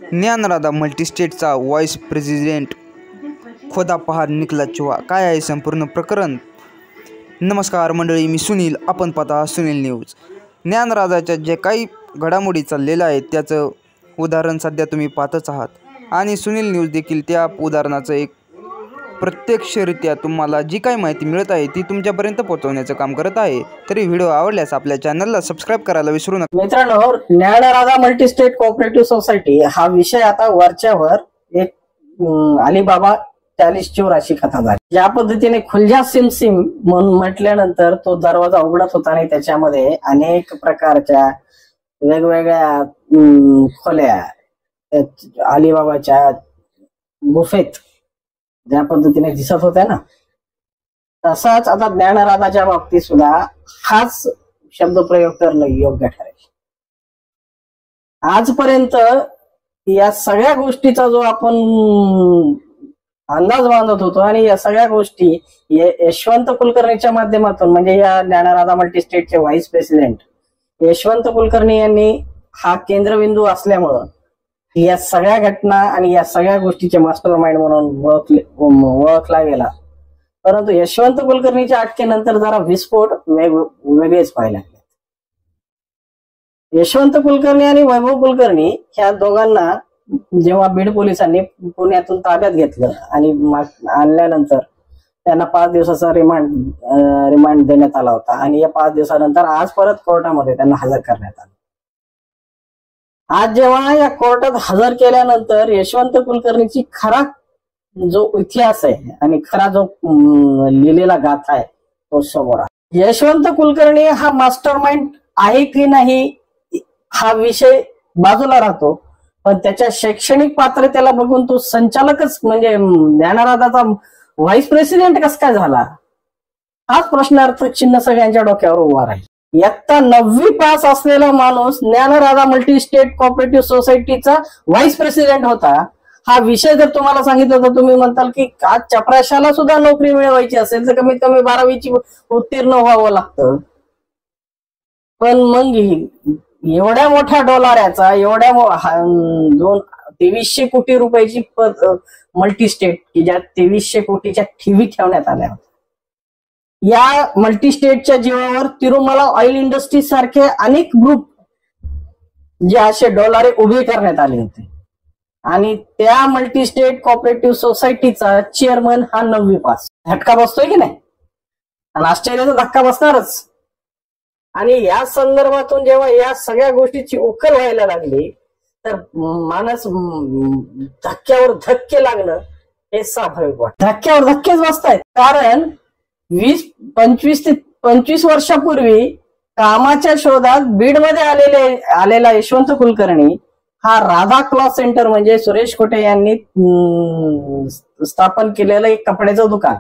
Dnyanradha मल्टीस्टेटचा vice president खोदापहार निकला चुवा. काय आहे संपूर्ण प्रकरण? नमस्कार मंडळी, मी सुनील. आपण पाहता सुनील न्यूज. ज्ञानराधाच्या जे काही घडामोडी चाललेल्या आहेत त्याचं उदाहरण सध्या तुम्ही पाहतच आहात आणि सुनील न्यूज देखील त्या उदाहरणाचं एक प्रत्यक्षरित्या तुम्हाला जी काही माहिती मिळत आहे ती तुमच्यापर्यंत पोहोचवण्याचं काम करत आहे. तरी व्हिडिओ आवडल्यास आपल्या चॅनलला सबस्क्राईब करायला विसरू नका. मित्रांनो, ज्ञानराधा मल्टीस्टेट कोऑपरेटिव्ह सोसायटी हा विषय आता वरच्यावर एक अलीबाबा 4084 कथा झाली. ज्या पद्धतीने खुलजा सिम म्हणून म्हटल्यानंतर तो दरवाजा उघडत होता आणि त्याच्यामध्ये अनेक प्रकारच्या वेगवेगळ्या खोल्या अलीबाबाच्या गुफेत ज्या पद्धतीने दिसत होत्या ना, तसाच आता ज्ञानराधाच्या बाबतीत सुद्धा हाच शब्दप्रयोग करणं योग्य ठरेल. आजपर्यंत या सगळ्या गोष्टीचा जो आपण अंदाज बांधत होतो आणि या सगळ्या गोष्टी यशवंत कुलकर्णीच्या माध्यमातून, म्हणजे या ज्ञानराधा मल्टीस्टेटचे व्हाईस प्रेसिडेंट यशवंत कुलकर्णी यांनी हा केंद्रबिंदू असल्यामुळं या सगळ्या घटना आणि या सगळ्या गोष्टीचे मास्टर माइंड म्हणून ओळखला गेला. परंतु यशवंत कुलकर्णीच्या अटकेनंतर जरा विस्फोट वेगळेच पाहायला लागले. यशवंत कुलकर्णी आणि वैभव कुलकर्णी ह्या दोघांना जेव्हा बीड पोलिसांनी पुण्यातून ताब्यात घेतलं आणि आणल्यानंतर त्यांना 5 दिवसाचा रिमांड देण्यात आला होता आणि या 5 दिवसानंतर आज परत कोर्टामध्ये त्यांना हजर करण्यात आलं. आज जेव्हा या कोर्टात हजर केल्यानंतर यशवंत कुलकर्णीची खरा जो इतिहास आहे आणि खरा जो लिहिलेला गाथा आहे तो समोर आहे. यशवंत कुलकर्णी हा मास्टर माइंड आहे की नाही हा विषय बाजूला राहतो, पण त्याच्या शैक्षणिक पात्रतेला बघून तो संचालकच म्हणजे ज्ञानराधाचा व्हाईस प्रेसिडेंट कस काय झाला, हाच प्रश्नार्थक चिन्ह सगळ्यांच्या डोक्यावर उभा राहील. इयत्ता 9वी पास असलेला माणूस ज्ञानराधा मल्टीस्टेट कोऑपरेटिव्ह सोसायटीचा व्हाईस प्रेसिडेंट होता. हा विषय जर तुम्हाला सांगितलं तर तुम्ही म्हणताल की आज चपराशाला सुद्धा नोकरी मिळवायची असेल तर कमीत कमी 12वीची उत्तीर्ण व्हावं लागतं. पण मग एवढ्या मोठ्या डॉलराचा, एवढ्या 2300 कोटी रुपयाची मल्टीस्टेट की ज्यात 2300 कोटीच्या ठेवी ठेवण्यात आल्या होत्या. या मल्टीस्टेटच्या जीवावर तिरुमला ऑइल इंडस्ट्री सारखे अनेक ग्रुप जे असे डॉलरे उभे करण्यात आले होते आणि त्या मल्टीस्टेट कोऑपरेटिव्ह सोसायटीचा चेअरमन हा 9वी पास. झटका बसतोय की नाही? आणि आश्चर्याचा धक्का बसणारच. आणि या संदर्भातून जेव्हा या सगळ्या गोष्टीची उकल व्हायला लागली तर माणूस धक्क्यावर धक्के लागणं हे स्वाभाविक वाटतं. धक्क्यावर धक्केच बसतायत, कारण 25 वर्षापूर्वी कामाच्या शोधात बीडमध्ये आलेला यशवंत कुलकर्णी हा राधा क्लॉथ सेंटर म्हणजे सुरेश खोटे यांनी स्थापन केलेलं एक कपड्याचं दुकान,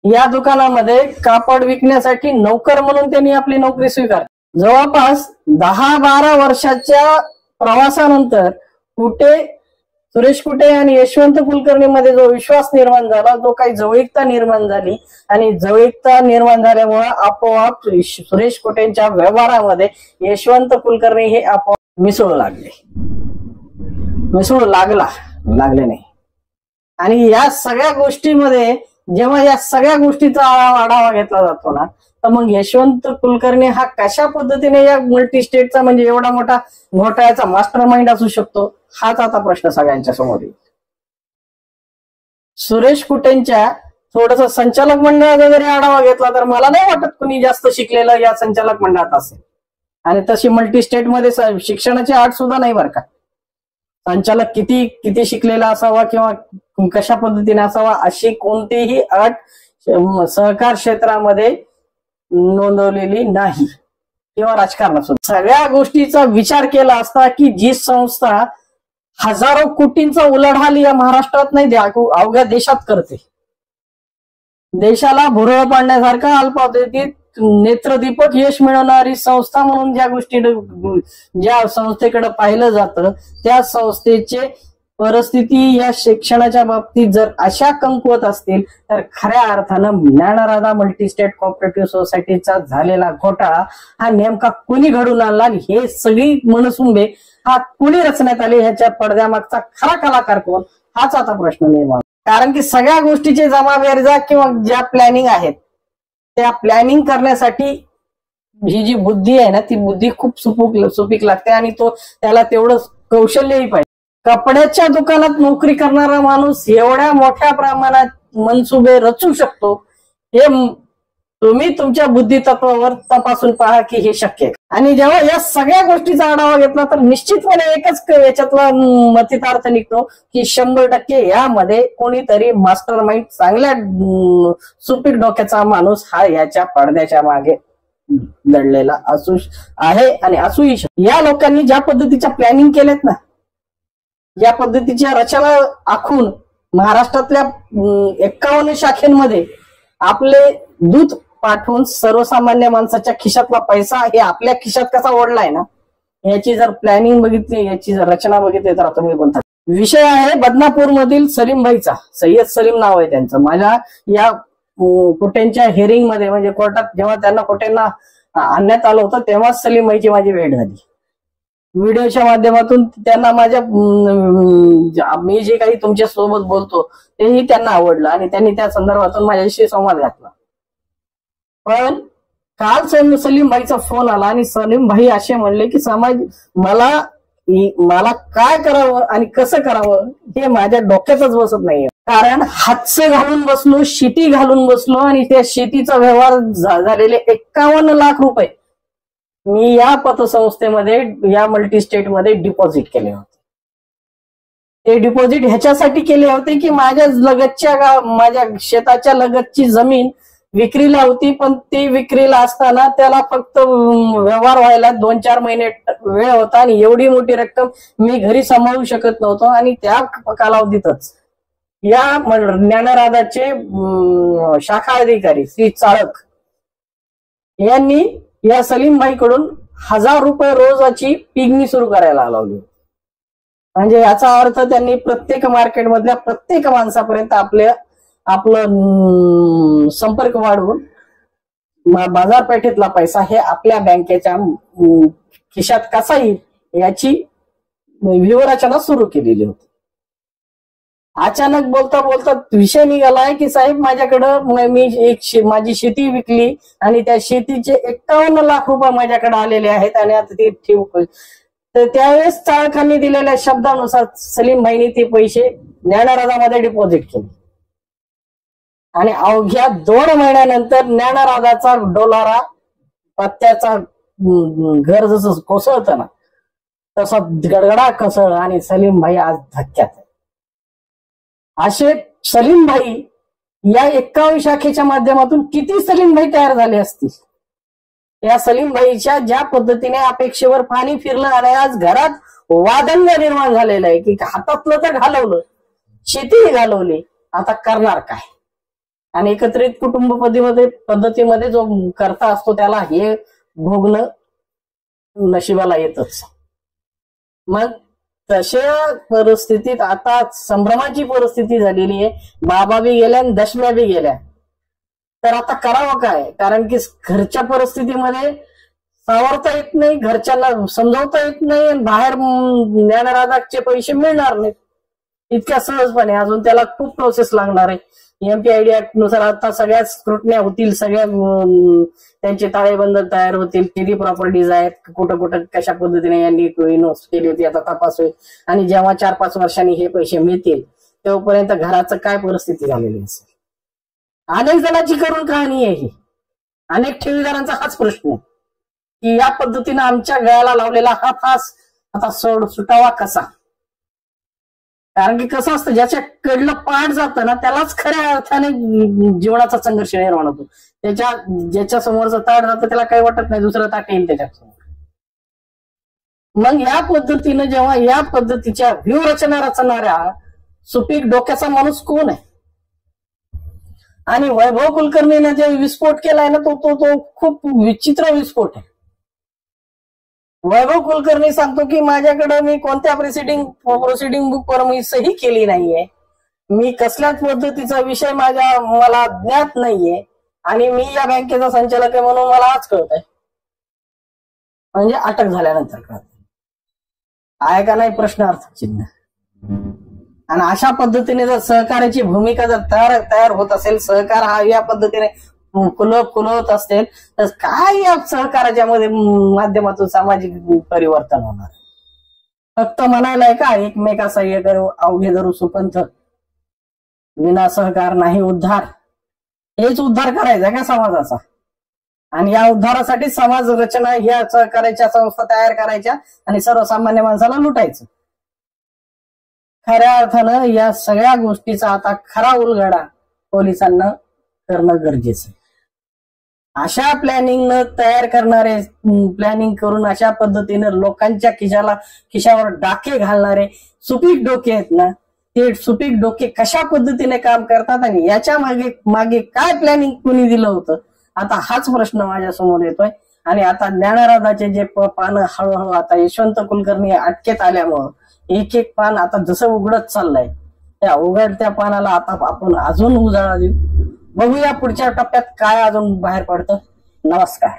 या दुकानामध्ये कापड विकण्यासाठी नोकर म्हणून त्यांनी आपली नोकरी स्वीकारली. जवळपास 10-12 वर्षाच्या प्रवासानंतर सुरेश कुटे आणि यशवंत कुलकर्णी मध्ये जो विश्वास निर्माण झाला, जो काही जवळीकता निर्माण झाली आणि जवळीकता निर्माण झाल्यामुळे आपोआप सुरेश कुटेंच्या व्यवहारामध्ये यशवंत कुलकर्णी हे आपोआप मिसळू लागले नाही. आणि या सगळ्या गोष्टीमध्ये जेव्हा या सगळ्या गोष्टीचा आढावा घेतला जातो ना, तर मग यशवंत कुलकर्णी हा कशा पद्धतीने या मल्टीस्टेटचा म्हणजे एवढा मोठा घोटाळ्याचा मास्टर माइंड असू शकतो, हाच आता प्रश्न सगळ्यांच्या समोर येईल. सुरेश कुटेंच्या थोडस संचालक मंडळाचा जरी आढावा घेतला तर मला नाही वाटत कुणी जास्त शिकलेलं या संचालक मंडळात असेल. आणि तशी मल्टीस्टेटमध्ये शिक्षणाची अट सुद्धा नाही बरं का. संचालक किती शिकलेला असावा किंवा कशा पद्धतीने असावा अशी कोणतीही अट सहकार क्षेत्रामध्ये नोंदवलेली नाही किंवा राजकारणात सुद्धा. सगळ्या गोष्टीचा विचार केला असता की जी संस्था हजारो कोटींचा उलाढाल या महाराष्ट्रात नाही अवघ्या देशात करते, देशाला भुरळ पाडण्यासारखा अल्पावधीत नेत्रदीपक यश मिळवणारी संस्था म्हणून ज्या संस्थेकडे पाहिलं जातं त्या संस्थेचे परिस्थिती या शिक्षणाच्या बाबतीत जर अशा कमकुवत असतील तर खऱ्या अर्थानं ज्ञानराधा मल्टीस्टेट कोऑपरेटिव्ह सोसायटीचा झालेला घोटाळा हा नेमका कोणी घडून आणला हे सगळी मनसुंबे हा कुणी रचण्यात आली, ह्याच्या पडद्यामागचा खरा कलाकार कोण, हाच आता प्रश्न निर्माण. कारण की सगळ्या गोष्टीचे जमाबेरजा किंवा ज्या प्लॅनिंग आहेत त्या प्लॅनिंग करण्यासाठी ही जी बुद्धी आहे ना, ती बुद्धी खूप सुपीक लागते आणि त्याला तेवढं कौशल्यही पाहिजे. कपड्याच्या दुकानात नोकरी करणारा माणूस एवढ्या मोठ्या प्रमाणात मनसुबे रचू शकतो, हे तुम्ही तुमच्या बुद्धितत्वावर तपासून पहा की हे शक्य आहे. आणि जेव्हा या सगळ्या गोष्टीचा आढावा घेतला तर निश्चितपणे एकच याच्यातला मथितार्थ निघतो की 100% यामध्ये कोणीतरी मास्टर माइंड, चांगल्या सुपीक डोक्याचा माणूस हा याच्या पडद्याच्या मागे दडलेला आहे आणि असूही शकतो. या लोकांनी ज्या पद्धतीच्या प्लॅनिंग केल्यात ना, या पद्धतीच्या रचना आखून महाराष्ट्रातल्या 51 शाखेमध्ये आपले दूत पाठवून सर्वसामान्य माणसाच्या खिशातला पैसा हे आपल्या खिशात कसा ओढलाय ना, याची जर प्लॅनिंग बघितली, याची जर रचना बघितली तर तुम्ही म्हणता. विषय आहे बदनापूर मधील सलीम भाईचा. सय्यद सलीम नाव आहे त्यांचं. माझ्या या कोटेंच्या हिअरिंग मध्ये, म्हणजे कोर्टात जेव्हा त्यांना कोटेंना आणण्यात आलं होतं तेव्हा सलीम भाईची माझी भेट झाली. व्हिडिओच्या माध्यमातून त्यांना मी जे काही तुमच्या सोबत बोलतो तेही त्यांना आवडलं आणि त्यांनी त्या संदर्भातून माझ्याशी संवाद घातला. पण काल सलीम भाईचा फोन आला आणि सलीम भाई असे म्हणले की मला काय करावं आणि कसं करावं हे माझ्या डोक्यातच बसत नाहीये. कारण हातसे घालून बसलो, शिटी घालून बसलो आणि त्या शेतीचा व्यवहार झालेले 51 लाख रुपये मी या पतसंस्थेमध्ये, या मल्टीस्टेटमध्ये डिपॉझिट केले होते. ते डिपॉझिट ह्याच्यासाठी केले होते की माझ्या शेताच्या लगतची जमीन विक्रीला होती, पण ती विक्रीला असताना त्याला फक्त व्यवहार व्हायला 2-4 महिने वेळ होता आणि एवढी मोठी रक्कम मी घरी सांभाळू शकत नव्हतो. आणि त्या कालावधीतच या ज्ञानराधाचे शाखा अधिकारी श्री चाळक यांनी या सलीम भाईकडून 1000 रुपये रोजाची पिगणी सुरू करायला लावली. म्हणजे याचा अर्थ त्यांनी प्रत्येक मार्केटमधल्या प्रत्येक माणसापर्यंत आपलं संपर्क वाढवून बाजारपेठेतला पैसा हे आपल्या बँकेच्या खिशात कसा येईल याची व्यूहरचना सुरू केलेली होती. अचानक बोलता बोलता विषय निघालाय की साहेब माझ्याकडं मी माझी शेती विकली आणि त्या शेतीचे 51 लाख रुपये माझ्याकडे आलेले आहेत आणि आता ते ठेवू. तर त्यावेळेस चाळकांनी दिलेल्या शब्दानुसार सलीम भाईनी ते पैसे ज्ञानराधामध्ये डिपॉझिट केले आणि अवघ्या 2 महिन्यानंतर ज्ञानराधाचा डोलारा पत्त्याचा घर जसं कोसळत ना तसा गडगडा कोसळ आणि सलीम भाई आज धक्क्यात. असे सलीम भाई या 51 शाखेच्या माध्यमातून किती सलीम भाई तयार झाले असतील. या सलीम भाईच्या ज्या पद्धतीने अपेक्षेवर पाणी फिरलं आणि आज घरात वादंग निर्माण झालेलं आहे की हातातलं तर घालवलं, शेती घालवली, आता करणार काय. आणि एकत्रित कुटुंब पद्धतीमध्ये जो करता असतो त्याला हे भोगणं नशिबाला येतच. मग तशा परिस्थितीत आता संभ्रमाची परिस्थिती झालेली आहे. बाबा बी गेल्या आणि दशम्या बी गेल्या. तर आता करावं काय. कारण की घरच्या परिस्थितीमध्ये सावरता येत नाही, घरच्यांना समजावता येत नाही आणि बाहेर ज्ञानराधाचे पैसे मिळणार नाहीत इतक्या सहजपणे. अजून त्याला खूप प्रोसेस लागणार आहे. MPID ऍक्ट नुसार आता सगळ्या स्क्रुटन्या होतील, सगळ्या त्यांचे ताळेबंद तयार होतील, किती प्रॉपर्टीज आहेत, कुठं कुठं कशा पद्धतीने यांनी इन्व्हेस्ट केली होती आता तपास होईल. आणि जेव्हा 4-5 वर्षांनी हे पैसे मिळतील तेव्हापर्यंत घराचं काय परिस्थिती झालेली असेल. अनेक जणांची करून कहाणी आहे ही. अनेक ठेवीदारांचा हाच प्रश्न आहे की या पद्धतीने आमच्या गळ्याला लावलेला हा फास आता सुटावा कसा. कारण की कसं असतं, ज्याच्याकडलं पाठ जातं ना त्यालाच खऱ्या अर्थाने जीवनाचा संघर्ष निर्माण होतो. ज्याच्या समोरचं ताट जातं त्याला काही वाटत नाही, दुसरं ताट येईल त्याच्यासमोर. मग या पद्धतीनं जेव्हा या पद्धतीच्या व्यूहरचना रचणाऱ्या सुपीक डोक्याचा माणूस कोण आहे. आणि वैभव कुलकर्णीने जे विस्फोट केलाय ना तो खूप विचित्र विस्फोट आहे. वैभव कुलकर्णी सांगतो की माझ्याकडे मी कोणत्या प्रोसिडिंग बुकवर मी सही केली नाहीये, मी कसल्याच पद्धतीचा विषय मला ज्ञात नाहीये आणि मी या बँकेचा संचालक आहे म्हणून मला आज कळत आहे. म्हणजे अटक झाल्यानंतर कळत. आहे का नाही प्रश्नार्थक चिन्ह. आणि अशा पद्धतीने जर सहकार्याची भूमिका जर तयार होत असेल, सहकार हा या पद्धतीने खुलवत असेल, तर काय या सहकाराच्या मध्ये माध्यमातून सामाजिक परिवर्तन होणार. फक्त म्हणायलाय का एकमेका सहाय्य करू अवघे धरू सुपंथ, विना सहकार नाही उद्धार. हेच उद्धार करायचा का समाजाचा. आणि या उद्धारासाठी समाज रचना या सहकार्याच्या संस्था तयार करायच्या आणि सर्वसामान्य माणसाला लुटायचं. खऱ्या अर्थानं या सगळ्या गोष्टीचा आता खरा उलगडा पोलिसांना करणं गरजेचं आहे. अशा प्लॅनिंग तयार करणारे, प्लॅनिंग करून अशा पद्धतीने लोकांच्या खिशावर डाके घालणारे सुपीक डोके आहेत ना, ते सुपीक डोके कशा पद्धतीने काम करतात आणि याच्या मागे काय प्लॅनिंग कुणी दिलं होतं, आता हाच प्रश्न माझ्या समोर येतोय. आणि आता ज्ञानराजाचे जे पानं हळूहळू आता यशवंत कुलकर्णी अटकेत आल्यामुळं एक एक पान आता जसं उघडत चाललंय, त्या उघडत्या पानाला आता आपण अजून उजाळा देऊ. बघूया पुढच्या टप्प्यात काय अजून बाहेर पडतं. नमस्कार.